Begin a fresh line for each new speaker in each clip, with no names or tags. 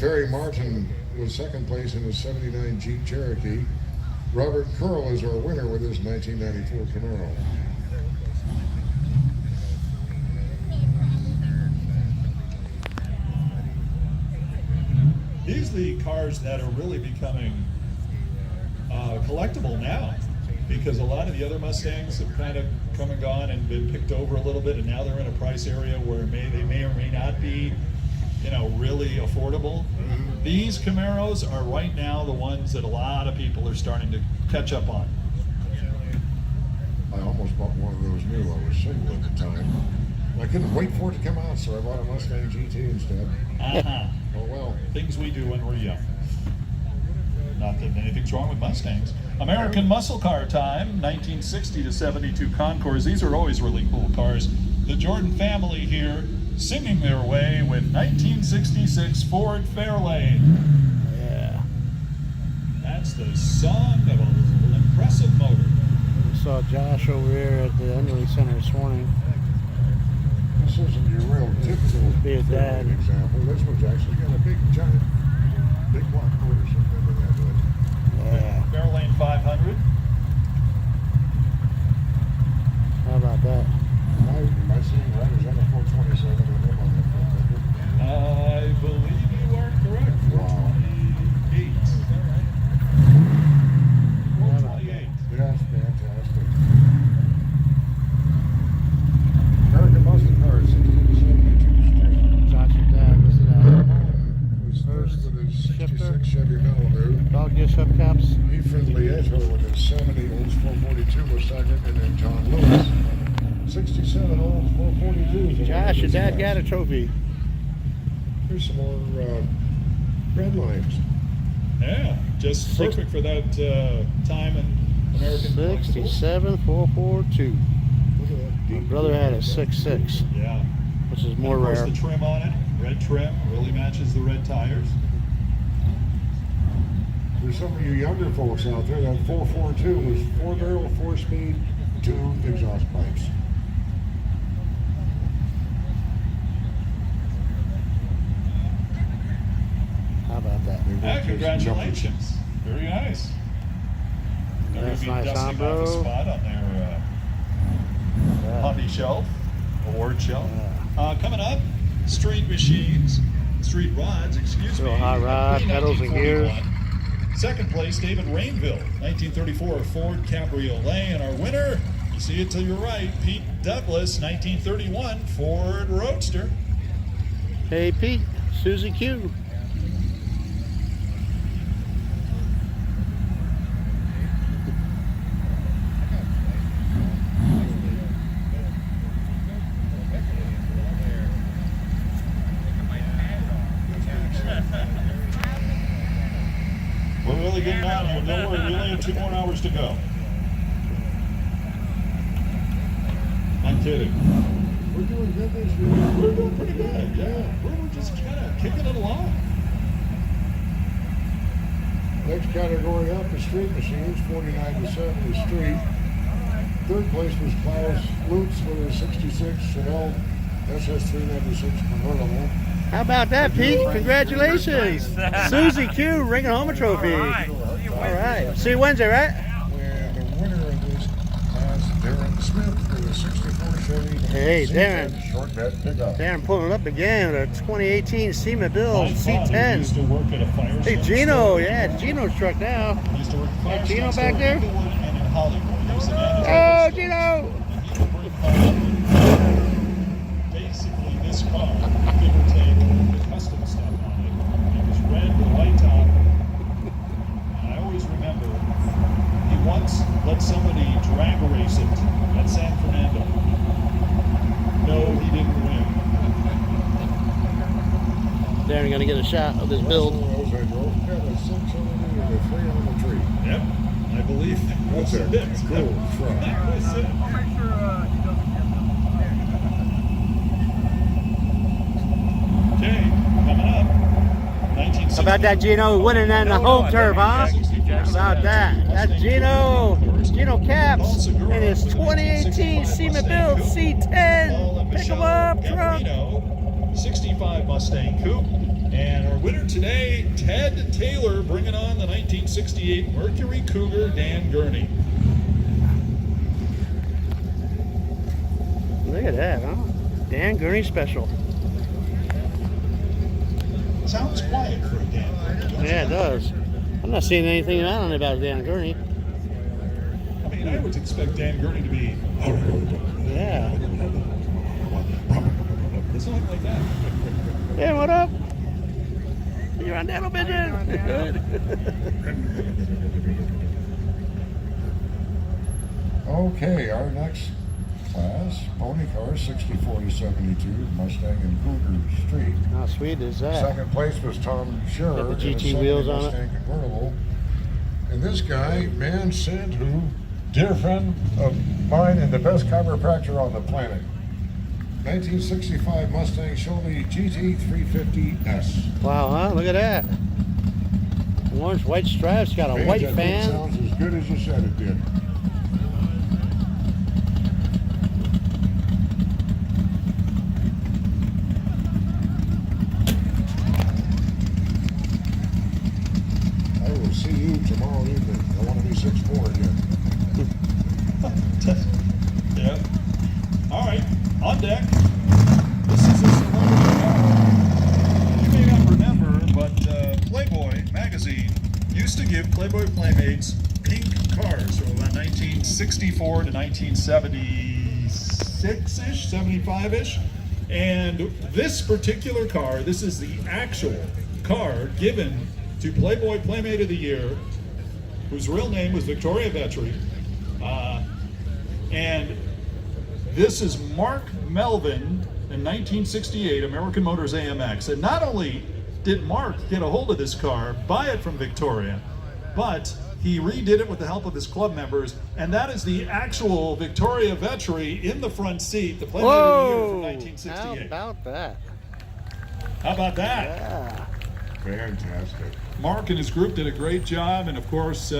Terry Martin was second place in his 79 Jeep Cherokee. Robert Curl is our winner with his 1994 Camaro.
These are the cars that are really becoming collectible now, because a lot of the other Mustangs have kind of come and gone and been picked over a little bit, and now they're in a price area where they may or may not be, you know, really affordable. These Camaros are right now the ones that a lot of people are starting to catch up on.
I almost bought one of those new. I was single at the time. I couldn't wait for it to come out, so I bought a Mustang GT instead. Oh well.
Things we do when we're young. Not that anything's wrong with Mustangs. American Muscle Car Time, 1960 to 72 Concours. These are always really cool cars. The Jordan family here singing their way with 1966 Ford Fairlane.
Yeah.
That's the song of an impressive motor.
We saw Josh over here at the Underly Center this morning.
This isn't your real typical
Be a dad.
example. This one's actually got a big, giant, big block motor sitting under that hood.
Yeah.
Fairlane 500.
How about that?
Am I seeing right? Is that a 427 with him on that front bumper?
I believe you are correct. 428. 428.
Yes, fantastic. American Muscle Cars, 1672 Street.
Josh's dad, this is that.
Was
First
first with his
shifter.
66 Chevy Malibu.
Dog dish hubcaps.
Efren Lieto with his 70 Olds 442 was second, and then John Lewis, 67 Olds 442.
Josh, your dad got a trophy.
Here's some more red lines.
Yeah, just perfect for that time in American collectibles.
67 442.
Look at that
My
deep.
brother had a 66,
Yeah.
which is more
Of course,
rare.
the trim on it, red trim, really matches the red tires.
There's some of you younger folks out there, that 442 was 4-barrel, 4-speed, 2 exhaust pipes.
How about that?
Congratulations. Very nice. They're
That's
going to be
nice, huh,
dusting off a
bro?
spot on their
Yeah.
hobby shelf, award shelf.
Yeah.
Coming up, Street Machines, Street Rods, excuse me.
Little hot rod, pedals and gears.
1941. Second place, David Rainville, 1934 Ford Cabriolet. And our winner, you see it to your right, Pete Douglas, 1931 Ford Roadster.
Hey Pete, Susie Q.
We're really getting out here. Don't worry, we only have 2 more hours to go. I'm kidding.
We're doing good this year.
We're doing pretty good, yeah. We're just kind of kicking it along.
Next category up is Street Machines, 49 to 70 Street. Third place was Klaus Lutz with his 66 Chanel SS396 convertible.
How about that, Pete? Congratulations. Susie Q bringing home a trophy. All right. See you Wednesday, right?
And the winner of this is Darren Smith with a 64 Chevy.
Hey,
C10
Darren.
Short bed pickup.
Darren pulling up again with a 2018 SEMA Bill
My father used to
C10.
work at a Firestone
Hey, Gino.
store.
Yeah, Gino's truck now.
He used to work at
Hey, Gino
Firestone
back
store
there?
in Inglewood and in Hollywood. He was the manager
Oh,
of the store.
Gino.
He would bring cars up. Basically, this car, give or take the custom stuff on it, it was red with a white top. And I always remember he once let somebody drag race it at San Fernando. No, he didn't win.
Darren gonna get a shot of this build.
Those I drove. Got a 6 on the knee and a 3 on the tree.
Yep, I believe
That's
it.
it. Cool truck.
That was it. Okay, coming up.
How about that, Gino? Winning on the home turf, huh? How about that? That's Gino. Gino Caps in his 2018 SEMA Build C10. Pick him up, truck.
65 Mustang Coupe. And our winner today, Ted Taylor, bringing on the 1968 Mercury Cougar Dan Gurney.
Look at that, huh? Dan Gurney special.
Sounds quiet for a Dan Gurney, don't
Yeah, it
you?
does. I'm not seeing anything out about Dan Gurney.
I mean, I would expect Dan Gurney to be...
Yeah.
Something like that.
Hey, what up? You're on that bit there? Good.
Okay, our next class, pony car, 64 to 72, Mustang and Cougar Street.
How sweet is that?
Second place was Tom Scherer.
Got the
in a
GT
70
wheels on it.
Mustang convertible. And this guy, man, Sandhu, dear friend of mine and the best chiropractor on the planet. 1965 Mustang Shelby GT 350S.
Wow, huh? Look at that. Orange, white stripes, got a
Man,
white
that thing
fan.
sounds as good as you said it did. I will see you tomorrow evening. I want to be 6'4" again.
Yeah. All right, on deck. This is a celebrity car. You may not remember, but Playboy magazine used to give Playboy Playmates pink cars from about 1964 to 1976-ish, 75-ish. And this particular car, this is the actual car given to Playboy Playmate of the Year, whose real name was Victoria Vetri. And this is Mark Melvin in 1968, American Motors AMX. And not only did Mark get a hold of this car, buy it from Victoria, but he redid it with the help of his club members, and that is the actual Victoria Vetri in the front seat, the Playmate of the Year from
Whoa!
1968.
How about that?
How about that?
Yeah.
Fantastic.
Mark and his group did a great job, and of course,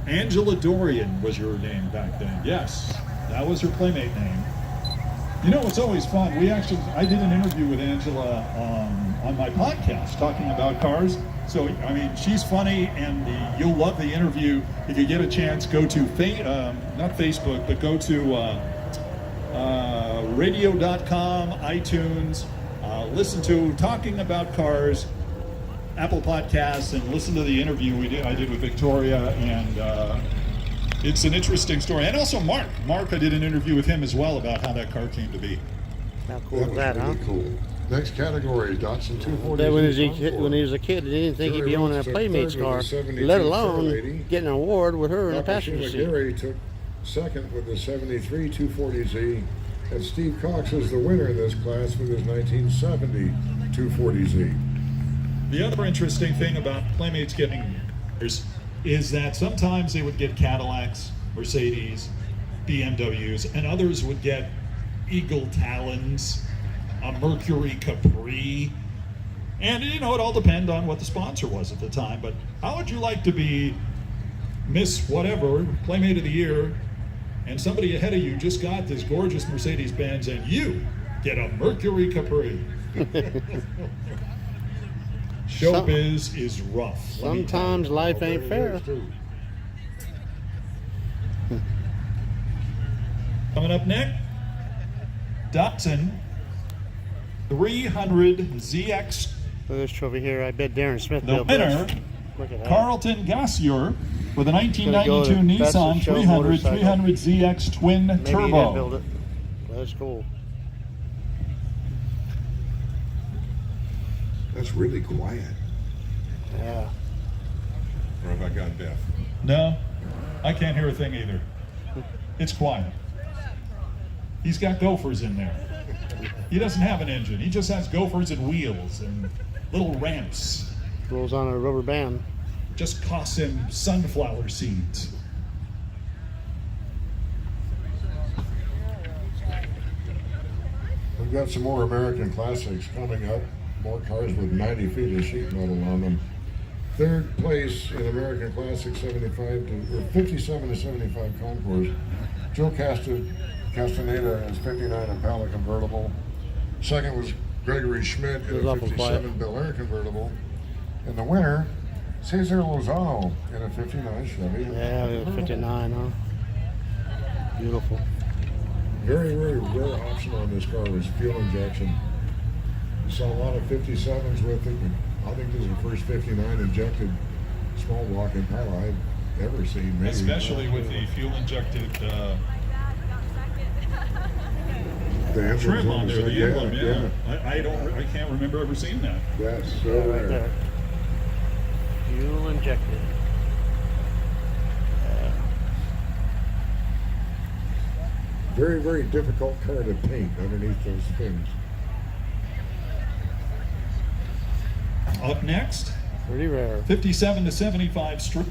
Angela Dorian was your name back then. Yes, that was her Playmate name. You know, it's always fun. I did an interview with Angela on my podcast talking about cars. So, I mean, she's funny, and you'll love the interview. If you get a chance, go to, not Facebook, but go to radio.com, iTunes, listen to Talking About Cars, Apple Podcasts, and listen to the interview I did with Victoria, and it's an interesting story. And also Mark. Mark, I did an interview with him as well about how that car came to be.
How cool
That
is
was
that, huh?
really cool. Next category, Datsun 240.
That when he was a kid, he didn't think he'd be owning a Playmates car, let alone getting an award with her in the passenger seat.
Gary took second with the 73 240Z, and Steve Cox is the winner in this class with his 1970 240Z.
The other interesting thing about Playmates getting is that sometimes they would get Cadillacs, Mercedes, BMWs, and others would get Eagle Talons, a Mercury Capri. And, you know, it all depended on what the sponsor was at the time. But how would you like to be Miss whatever, Playmate of the Year, and somebody ahead of you just got this gorgeous Mercedes-Benz, and you get a Mercury Capri? Showbiz is rough.
Sometimes life ain't fair.
Coming up next, Datsun 300ZX.
Look at this trophy here. I bet Darren Smith
The
built
winner,
this. Look at that.
Carlton Gassier, with a
Gonna go
1992
to Best of
Nissan
Show
300
motorcycle.
300ZX twin
Maybe he did
turbo.
build it. That's cool.
That's really quiet.
Yeah.
Or have I gone deaf?
No, I can't hear a thing either. It's quiet. He's got gophers in there. He doesn't have an engine. He just has gophers and wheels and little ramps.
Rolls on a rubber band.
Just costs him sunflower seeds.
We've got some more American classics coming up. More cars with 90 feet of sheet metal on them. Third place in American Classic 57 to 75 Concours. Joe Castaneda has 59 Impala convertible. Second was Gregory Schmidt in
Goes
a
off and quiet.
57 Bel Air convertible. And the winner, Cesar Lozano in a 59 Chevy.
Yeah, it was 59, huh? Beautiful.
Very, very rare option on this car was fuel injection. You saw a lot of 57s with it, but I think this is the first 59 injected small walk-in power I've ever seen. Maybe.
Especially with the fuel-injected
The emblem's
trim on there,
side.
the emblem. Yeah. I can't remember ever seeing that.
Yes, so
Yeah, right
rare.
there. Fuel injected.
Very, very difficult car to paint underneath those fins.
Up next,
Pretty rare.
57 to 75 Street.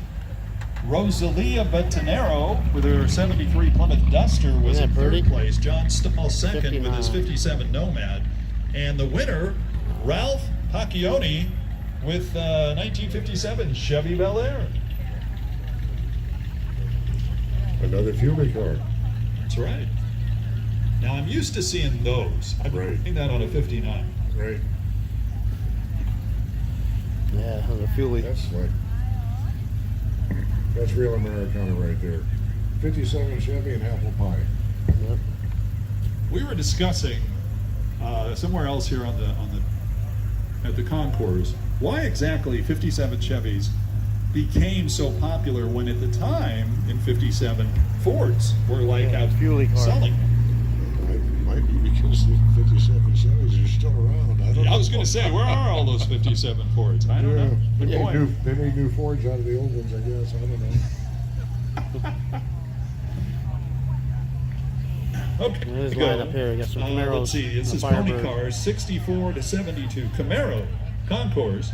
Rosalia Bettanero with her 73 Plymouth Duster was
Isn't
in
that
third
pretty?
place. John Stahl second with his
59.
57 Nomad. And the winner, Ralph Pacchioni with 1957 Chevy Bel Air.
Another Fuelie car.
That's right. Now I'm used to seeing those. I've
Right.
been seeing that on a 59.
Right.
Yeah, that was a Fuelie.
That's real Americana right there. 57 Chevy and apple pie.
Yep.
We were discussing somewhere else here at the Concours why exactly 57 Chevys became so popular when at the time in 57 Fords were like
Yeah,
out
Fuelie car.
selling.
Might be because the 57 Chevys are still around. I don't know.
I was going to say, where are all those 57 Fords? I don't know. Good
They
point.
made new Fords out of the old ones, I guess. I don't know.
Okay.
There's
we go.
line up here. We got some Camaros.
Let's see. This
and
is
a
Pony
Firebird.
Cars 64 to 72. Camaro Concours.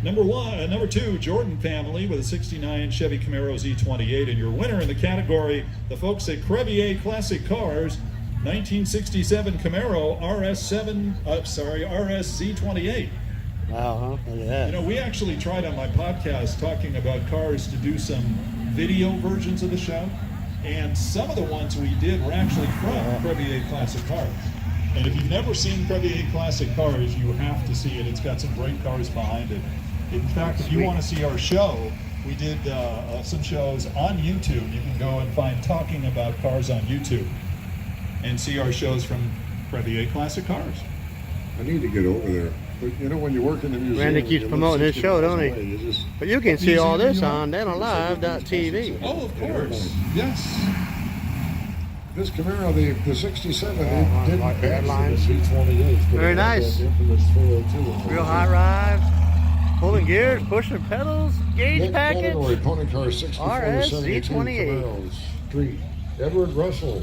Number two, Jordan family with a 69 Chevy Camaro Z28. And your winner in the category, the folks at Crevier Classic Cars, 1967 Camaro RS Z28.
Wow, huh? Look at that.
You know, we actually tried on my podcast talking about cars to do some video versions of the show, and some of the ones we did were actually from Crevier Classic Cars. And if you've never seen Crevier Classic Cars, you have to see it. It's got some great cars behind it. In fact, if you want to see our show, we did some shows on YouTube. You can go and find Talking About Cars on YouTube and see our shows from Crevier Classic Cars.
I need to get over there. But you know, when you work in the museum,
Randy keeps
you live
promoting his
60
show,
miles
don't he?
away, you just-
But you can see all this
Museum,
on DanaLive.tv.
Oh, of course. Yes.
This Camaro, the 67,
Yeah,
it didn't
like
pass
headlines.
the Z28. but
Very
it had
nice.
that infamous 402.
Real high rides, pulling gears, pushing pedals, gauge
Next category,
package.
Pony Car 64
RS
to 72
Z28.
Camaro Street. Edward Russell,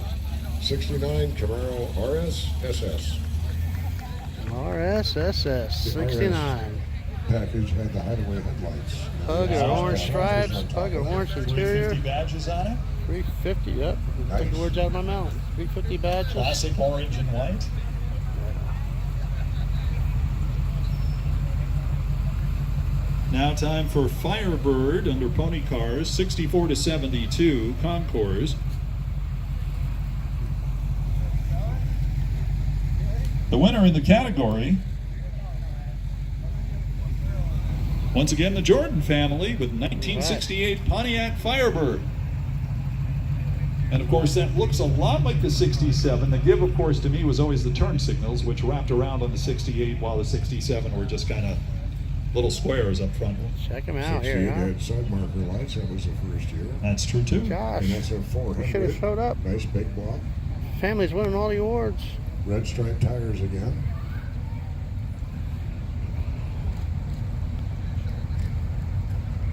69 Camaro RS SS.
RSSS 69.
Package had the hideaway headlights.
Hug
Now,
and orange
it's
stripes,
on top
hug and
of it.
orange interior.
350 badges on it.
350, yep. Took
Nice.
the words out of my mouth. 350 badges.
Classic orange and white. Now time for Firebird under Pony Cars, 64 to 72 Concours. The winner in the category, once again, the Jordan family with 1968 Pontiac Firebird. And of course, that looks a lot like the 67. The give, of course, to me was always the turn signals, which wrapped around on the 68, while the 67 were just kind of little squares up front.
Check them out
68
here, huh?
had side marker lights. That was the first year.
That's true too.
Gosh,
And that's a 400.
should have showed up.
Nice big block.
Family's winning all the awards.
Red striped tires again.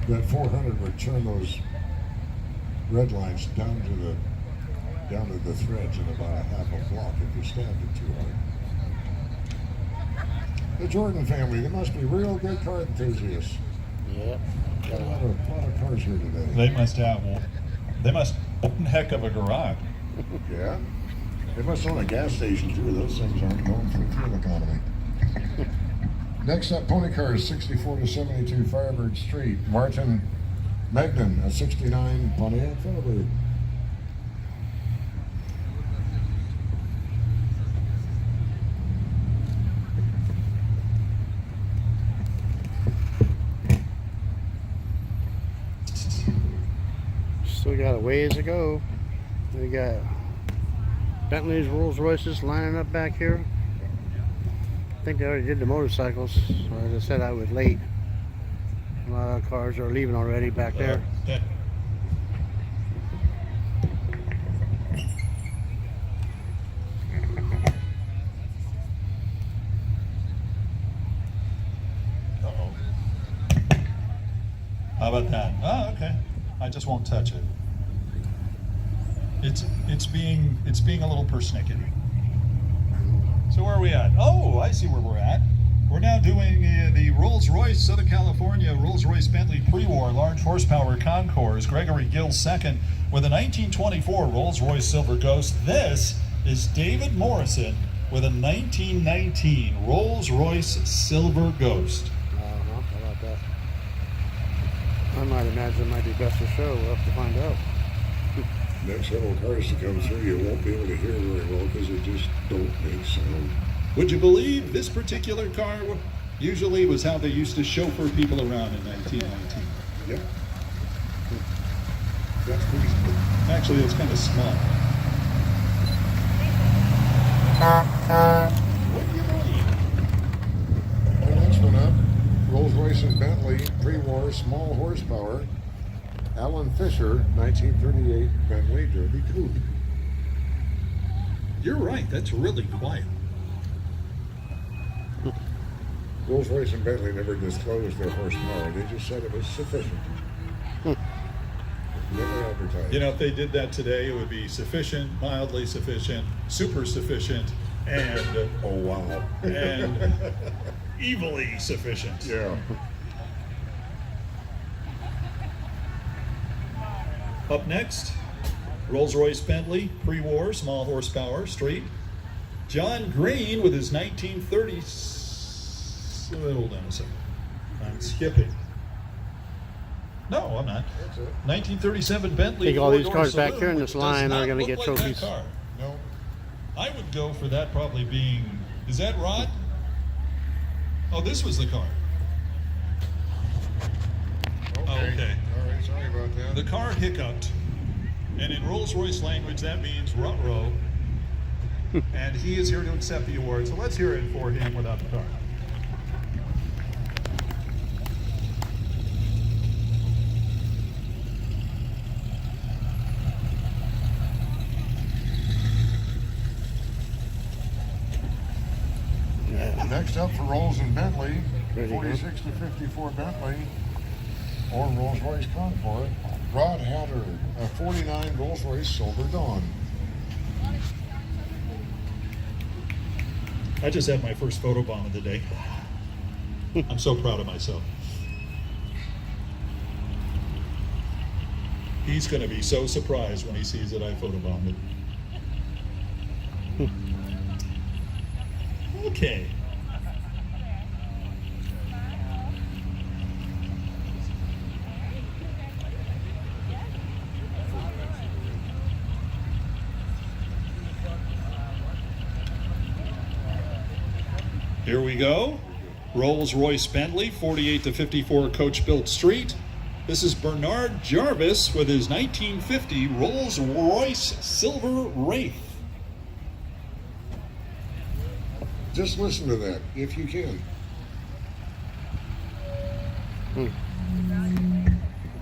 That 400 would turn those red lines down to the threads in about a half a block if you stabbed it too hard. The Jordan family, they must be real good car enthusiasts.
Yep.
Got a lot of cars here today.
They must have one heck of a garage.
Yeah. They must own a gas station too. Those things aren't known for fuel economy. Next up, Pony Cars 64 to 72 Firebird Street. Martin Magnan, a 69 Pontiac Firebird.
got a ways to go. We got Bentley's, Rolls Royces lining up back here. I think they already did the motorcycles. So as I said, I was late. A lot of cars are leaving already back there.
Yeah. Uh-oh. How about that? Oh, okay. I just won't touch it. It's being a little persnickety. So where are we at? Oh, I see where we're at. We're now doing the Rolls-Royce Southern California Rolls-Royce Bentley pre-war large horsepower Concours. Gregory Gill second with a 1924 Rolls-Royce Silver Ghost. This is David Morrison with a 1919 Rolls-Royce Silver Ghost.
How about that? I might imagine it might be best to show. We'll have to find out.
Next several cars to come through, you won't be able to hear very well because they just don't make sound.
Would you believe this particular car usually was how they used to chauffeur people around in 1919?
Yep. That's pretty small.
Actually, it's kind of small. What do you believe?
The next one up, Rolls-Royce and Bentley pre-war small horsepower. Alan Fisher, 1938 Bentley Derby Coupe.
You're right, that's really quiet.
Rolls-Royce and Bentley never disclosed their horsepower. They just said it was sufficient. Never advertised.
You know, if they did that today, it would be sufficient, mildly sufficient, super sufficient, and
Oh, wow.
and evilly sufficient.
Yeah.
Up next, Rolls-Royce Bentley, pre-war, small horsepower, street. John Green with his 1930s. Hold on a second. I'm skipping. No, I'm not.
That's it.
1937 Bentley.
I think all these
four-door
cars back
saloon,
here in
which
this
does
line are
not
going to
look
get
like that
trophies.
car.
No.
I would go for that probably being. Is that Rod? Oh, this was the car. Okay.
All right, sorry about that.
The car hiccuped, and in Rolls-Royce language, that means ruh-roh. And he is here to accept the award. So let's hear it for him without the car.
Next up for Rolls and Bentley,
Ready, huh?
46 to 54 Bentley, or Rolls-Royce Concours. Rod Hatter, a 49 Rolls-Royce Silver Dawn.
I just had my first photobomb of the day. I'm so proud of myself. He's going to be so surprised when he sees that I photobombed it. Okay. Here we go. Rolls-Royce Bentley, 48 to 54 coach-built street. This is Bernard Jarvis with his 1950 Rolls-Royce Silver Wraith.
Just listen to that, if you can.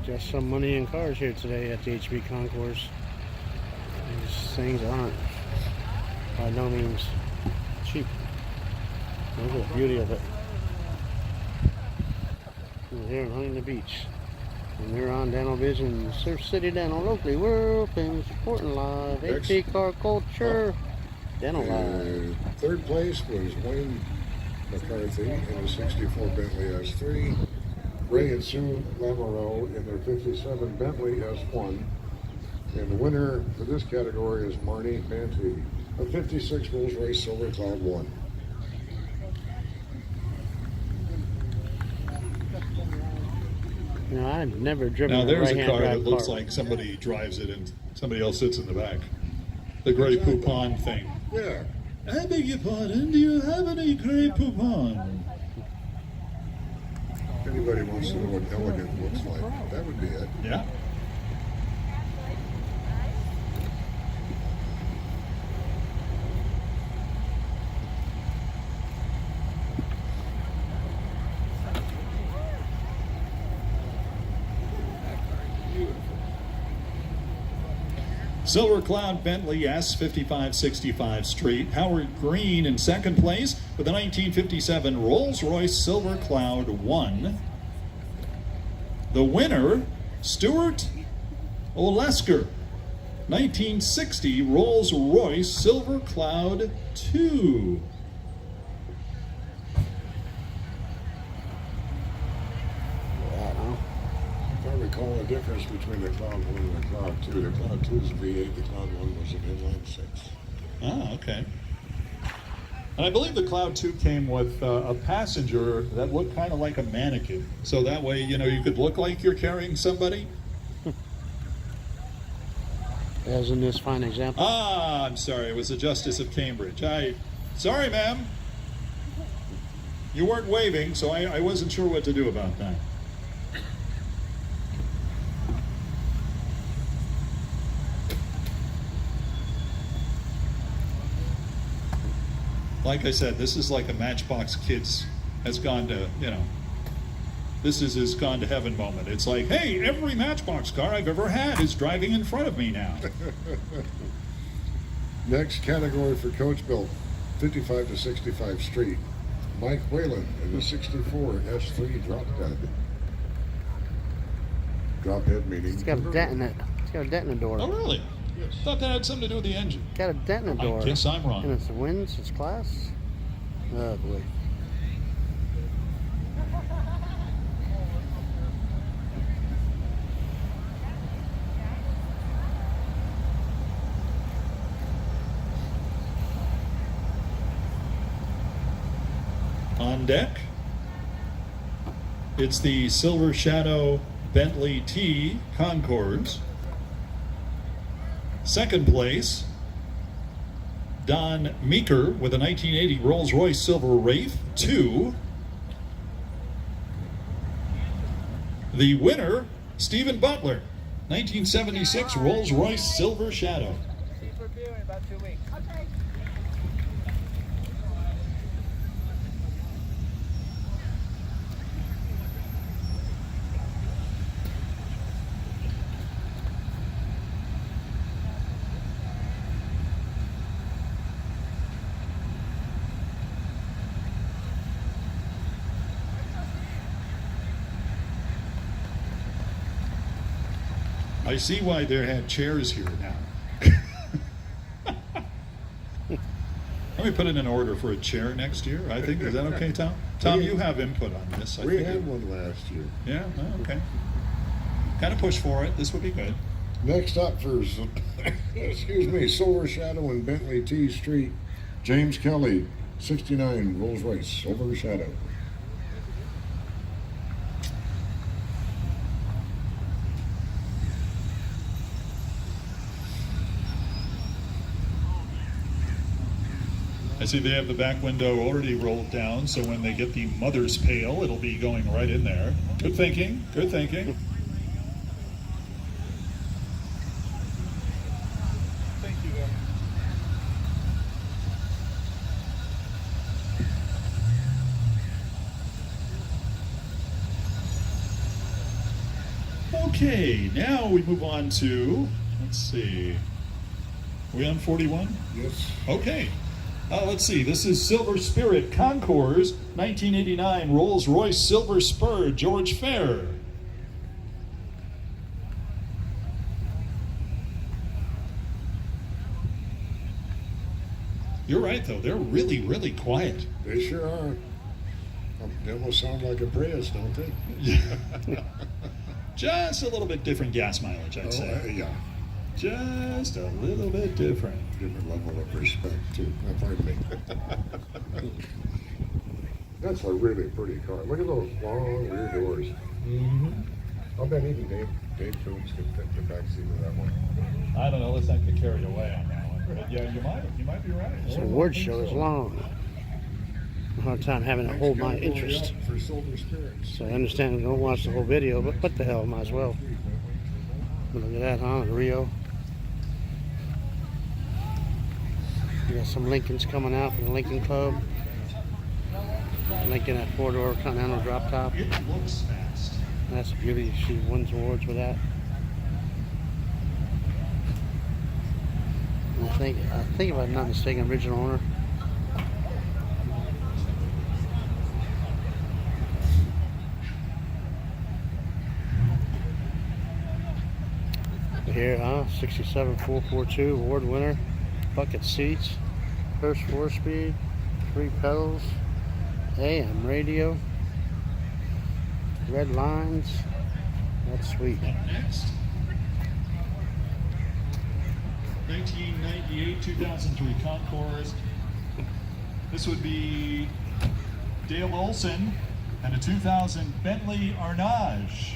Just some money in cars here today at the HB Concours. These things aren't by no means cheap. Look at the beauty of it. We're here in Huntington Beach. And we're on Dano Vision, Surf City Dano, locally. We're open, supporting live, HB car culture. Dano live.
Third place was Wayne McCarthy in the 64 Bentley S3. Ray and Sue Lamoureux in their 57 Bentley S1. And the winner for this category is Marnie Banty, a 56 Rolls-Royce Silver Cloud 1.
You know, I've never driven
Now
a
there's a
right-hand
car that
drive
looks
car.
like somebody drives it and somebody else sits in the back. The Grey Poupon thing.
Yeah.
I beg your pardon, do you have any Grey Poupon?
If anybody wants to know what elegant looks like, that would be it.
Yeah. Silver Cloud Bentley S, 5565 Street. Howard Green in second place with the 1957 Rolls-Royce Silver Cloud 1. The winner, Stuart Olesker, 1960 Rolls-Royce Silver Cloud 2.
If I recall the difference between the Cloud 1 and the Cloud 2, the Cloud 2 is V8, the Cloud 1 was an inline 6.
Ah, okay. And I believe the Cloud 2 came with a passenger that looked kind of like a mannequin. So that way, you know, you could look like you're carrying somebody.
As in this fine example.
Ah, I'm sorry. It was the Justice of Cambridge. Sorry, ma'am. You weren't waving, so I wasn't sure what to do about that. Like I said, this is like a Matchbox Kids has gone to, you know, this is his gone to heaven moment. It's like, hey, every Matchbox car I've ever had is driving in front of me now.
Next category for Coach Bill, 55 to 65 Street. Mike Whalen in the 64 S3 drop dead. Drop dead meaning.
It's got a dent in it. It's got a dent in the door.
Oh, really?
Yes.
Thought that had something to do with the engine.
Got a dent in the door.
I guess I'm wrong.
And it's the winds, it's class. Oh boy.
On deck, it's the Silver Shadow Bentley T Concours. Second place, Don Meeker with a 1980 Rolls-Royce Silver Wraith 2. The winner, Stephen Butler, 1976 Rolls-Royce Silver Shadow.
See for beer in about 2 weeks. Okay.
I see why they had chairs here now. Let me put in an order for a chair next year, I think. Is that okay, Tom? Tom, you have input on this.
We had one last year.
Yeah, oh, okay. Kind of push for it. This would be good.
Next up for, excuse me, Silver Shadow and Bentley T Street, James Kelly, 69 Rolls Royce Silver Shadow.
I see they have the back window already rolled down, so when they get the mother's pail, it'll be going right in there. Good thinking, good thinking.
Thank you.
Okay, now we move on to, let's see, are we on 41?
Yes.
Okay. Let's see, this is Silver Spirit Concours, 1989 Rolls-Royce Silver Spur, George Fair. You're right, though. They're really, really quiet.
They sure are. They almost sound like a Prius, don't they?
Just a little bit different gas mileage, I'd say.
Yeah.
Just a little bit different.
Different level of respect, too. Pardon me. That's a really pretty car. Look at those long rear doors.
Mm-hmm.
I'll bet even Dave Coombs could fit in the back seat of that one.
I don't know. Let's not get carried away on that one. But yeah, you might be right.
This award show is long. A hard time having to hold my interest.
For Silver Spirits.
So I understand you don't watch the whole video, but what the hell, might as well. Look at that, huh? Rio. We got some Lincolns coming out from the Lincoln Club. Lincoln at 4-door Continental drop top.
It looks fast.
That's a beauty. She wins awards with that. I think if I'm not mistaken, original owner. Here, 67 442 award winner, bucket seats, first 4-speed, 3 pedals, AM radio, red lines. That's sweet.
Up next, 1998-2003 Concours. This would be Dale Olson and a 2000 Bentley Arnage.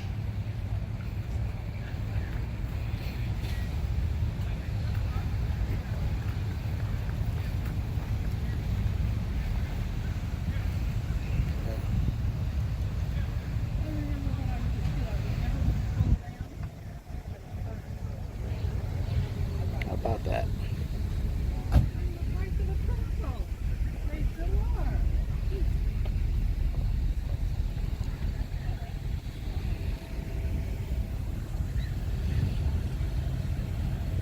How about that?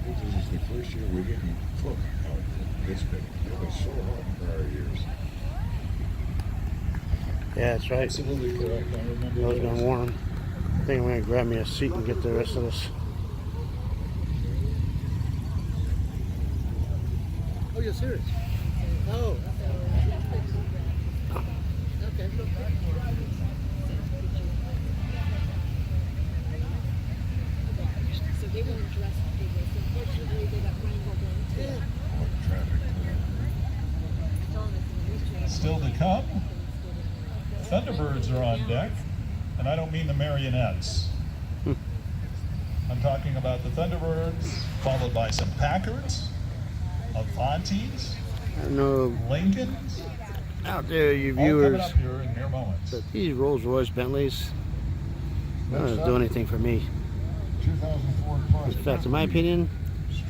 This is the first year we didn't cook out this big. It was so hot in prior years.
Yeah, that's right.
Absolutely correct. I remember
I was
those.
gonna warn him. I think I'm gonna grab me a seat and get the rest of this.
Oh, you're serious? Oh. Okay.
So they weren't dressed for this. Unfortunately, they got wrangled into it.
Oh, traffic.
Still to come, Thunderbirds are on deck, and I don't mean the marionettes. I'm talking about the Thunderbirds, followed by some Packards, Avantis,
I don't know
Lincolns,
out there, you
all coming
viewers,
up here in mere moments.
but these Rolls Royce Bentleys don't do anything for me.
2004 plus.
In fact, in my opinion,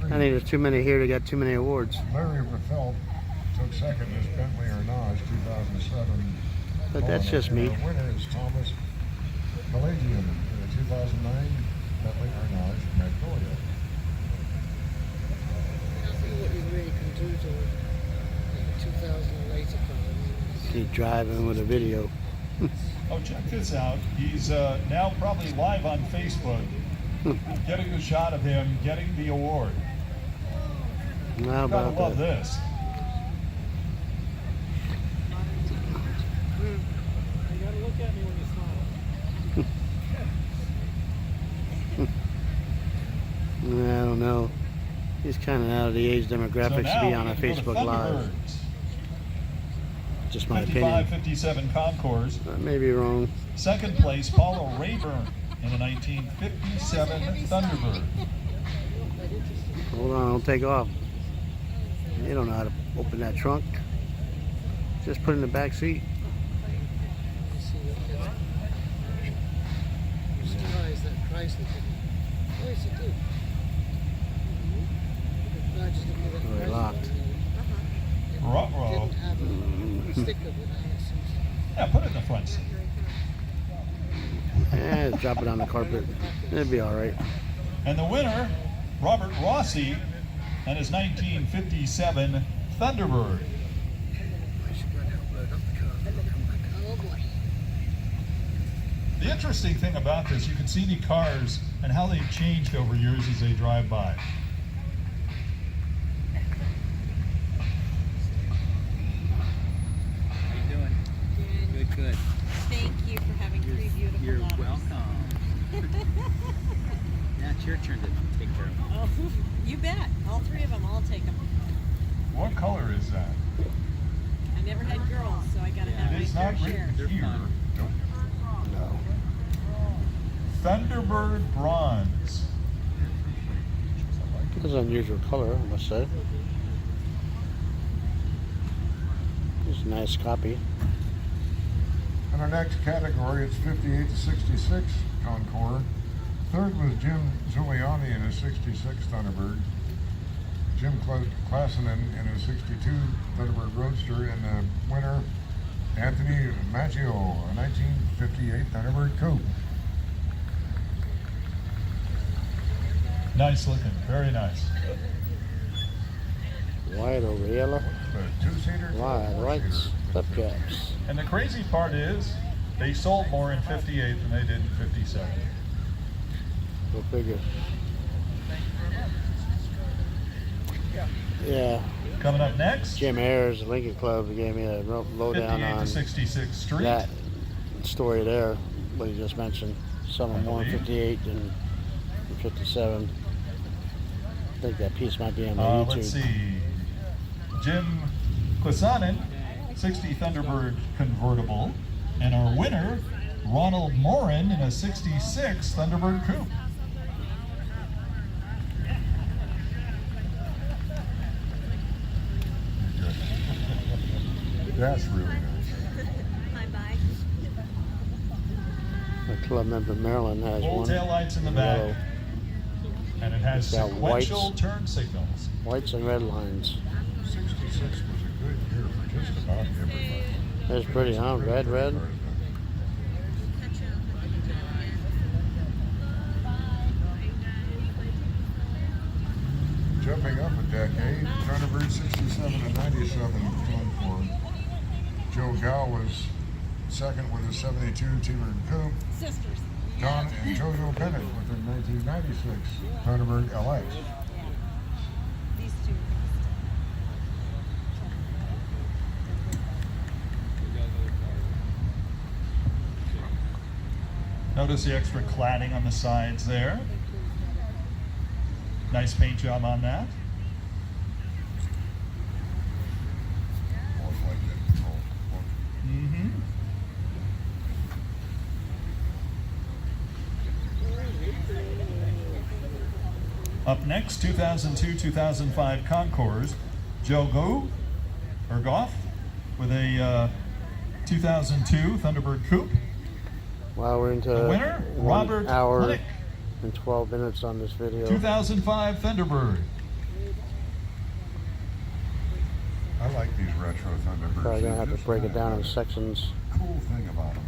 I think there's too many here that got too many awards.
Larry Raffelt took second as Bentley Arnage 2007.
But that's just me.
The winner is Thomas Palladium in the 2009 Bentley Arnage Magnolia.
I think what you really can do to a 2000 later car.
Keep driving with a video.
Oh, check this out. He's now probably live on Facebook, getting a shot of him getting the award.
How
Gotta
about
love
that?
this.
You gotta look at me when you smile.
I don't know. He's kind of out of the age
So
demographics
now
to be on
we
a
get to go to
Facebook Live.
Thunderbirds.
Just my
55,
opinion.
57 Concours.
I may be wrong.
Second place, Paulo Rayburn in the 1957 Thunderbird.
Hold on, don't take off. You don't know how to open that trunk. Just put it in the back seat.
You see what I'm surprised that Chrysler didn't. Oh, yes, it did. The badges didn't have that
Oh, they're
Chrysler
locked.
on there.
Ruh-roh.
Didn't have a sticker with Alice's.
Yeah, put it in the front seat.
Drop it on the carpet. It'll be all right.
And the winner, Robert Rossi and his 1957 Thunderbird.
Oh boy.
The interesting thing about this, you can see the cars and how they've changed over years as they drive by.
How you doing? Good, good.
Thank you for having three beautiful
You're
daughters.
welcome. Now it's your turn to take care of them.
Oh, you bet. All three of them, I'll take them.
What color is that?
I never had girls, so I gotta have
It
my
is
fair
not
share.
written
They're
here.
fun.
No.
Thunderbird Bronze.
That's an unusual color, I must say. It's a nice copy.
In our next category, it's 58 to 66 Concours. Third was Jim Zuliani in his 66 Thunderbird. Jim Klassenen in his 62 Thunderbird Roadster, and the winner, Anthony Maggio, a 1958 Thunderbird Coupe.
Nice looking, very nice.
White over yellow.
A two-seater,
Wide lights, hubcaps.
And the crazy part is, they sold more in 58 than they did in 57.
Go figure. Yeah.
Coming up next,
Jim Ayers, Lincoln Club, gave me a lowdown
58 to
on
66th Street.
that story there, what you just mentioned. Some are more in 58 than 57. I think that piece might be on my YouTube.
Let's see. Jim Klisanen, 60 Thunderbird convertible. And our winner, Ronald Morin, in a 66 Thunderbird coupe.
That's really nice.
Bye-bye.
My club member Maryland has
Full
one.
taillights in the
Yellow.
back. And it has
It's got
sequential
whites.
turn signals.
Whites and red lines.
66 was a good year for just about everybody.
That's pretty, huh? Red, red.
Jumping up a decade, Thunderbird 67 and 97 Concours. Joe Gow was second with a 72 T-Bird coupe.
Sisters.
Don and Jojo Bennett with a 1996 Thunderbird LX.
These two.
Notice the extra cladding on the sides there. Nice paint job on that.
Always like that control.
Mm-hmm. Up next, 2002-2005 Concours, Joe Goff with a 2002 Thunderbird coupe.
Wow, we're into
The winner,
1
Robert
hour
Plick,
and 12 minutes on this video.
2005 Thunderbird.
I like these retro Thunderbirds.
Probably gonna
They
have to
just
break it
have
down in
a
sections.
Cool thing about them.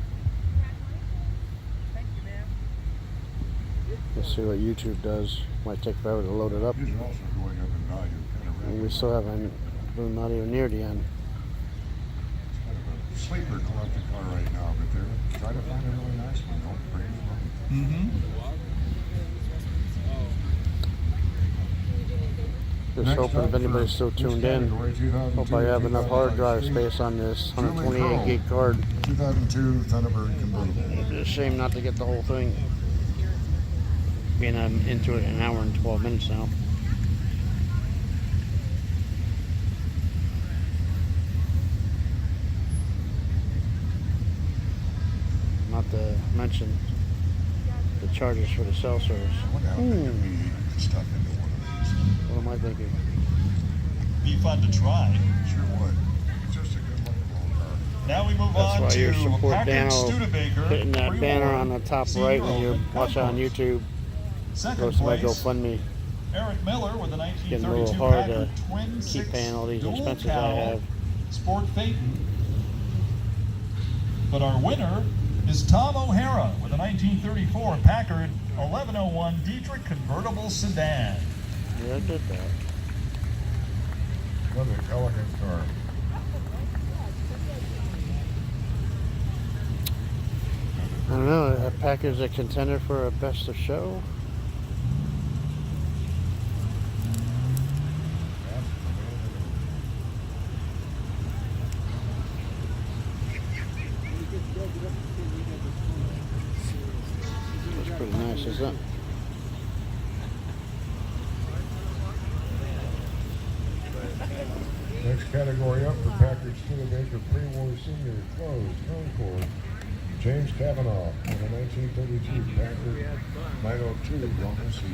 Let's see what YouTube does. Might take forever to load it up.
These are also going up in value, kind of
And we still haven't, we're not even near the end.
It's kind of a sleeper collector car right now, but they're trying to find a really nice one. Don't bring it home.
Mm-hmm.
Just
Next
hoping
up
if anybody's
for
still
this
tuned in.
category, 2002,
Hope I have enough hard drive
2005
space on this
Julie
128
Crow.
gig card.
2002 Thunderbird convertible.
It's a shame not to get the whole thing. Being I'm into it an hour and 12 minutes now. Not to mention the charges for the cell service.
What the hell could be stuck into one of these?
What am I thinking?
Be fun to try.
Sure would. It's just a good looking little car.
Now we move
That's
on
why
to
you support
Packard
Daniel
Studebaker.
hitting that
pre-war
banner on the top
senior
right when you
open
watch it on
Concours.
YouTube.
Second
Goes to my
place,
GoFundMe.
Eric Miller with a
Getting a little
1932
hard
Packard
to
twin
keep
six
paying all these
dual
expenses I
cowl
have.
Sport Phaeton. But our winner is Tom O'Hara with a 1934 Packard 1101 Dietrich convertible sedan.
Yeah, I did that.
What an elegant car.
I don't know, that Packard's a contender for a best of show. That's pretty nice, isn't it?
Next category up for Packard Studebaker pre-war senior closed Concours. James Kavanaugh in a 1932 Packard 902 Roman C2.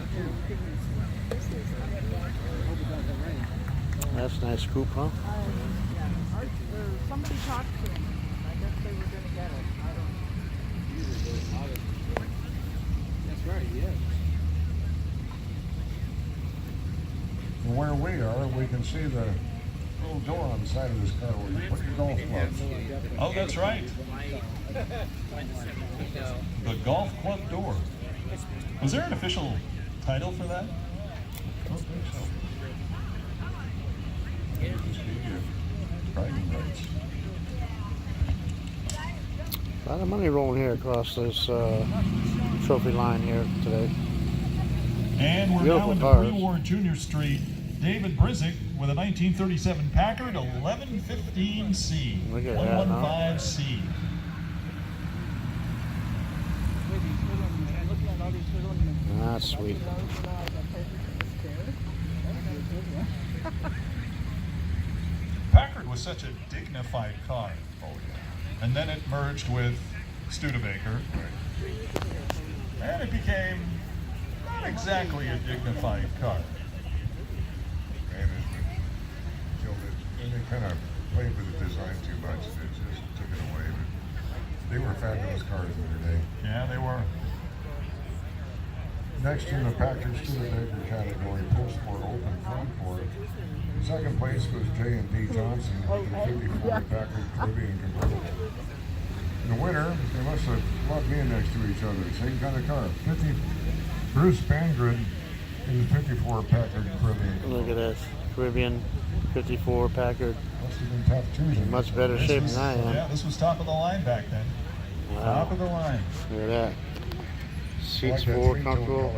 That's a nice coupe, huh?
Somebody talked to him. I guess they were going to get it. I don't know.
That's right, yeah.
From where we are, we can see the little door on the side of this car where you put your golf clubs.
Oh, that's right. The golf club door. Was there an official title for that?
I don't think so. would just be bragging rights.
A lot of money rolling here across this trophy line here today.
And we're
Beautiful
now into
cars.
pre-war Junior Street. David Brizick with a 1937 Packard 1115C.
Look at that, huh?
115C.
That's sweet.
Packard was such a dignified car. Oh, yeah. And then it merged with Studebaker. And it became not exactly a dignified car.
Management killed it. And they kind of played with the design too much. It just took it away. But they were fabulous cars in their day.
Yeah, they were.
Next in the Packard Studebaker category, post-war open front for it. Second place was J&D Johnson, with the 54 Packard Caribbean convertible. And the winner, they must have loved being next to each other. Same kind of car. Bruce Spangrid in the 54 Packard Caribbean.
Look at this. Caribbean 54 Packard.
Must have been top twos.
In much better shape than I am.
Yeah, this was top of the line back then.
Wow.
Top of the line.
Look at that. Seats
Like that
for
three-tone
Concours.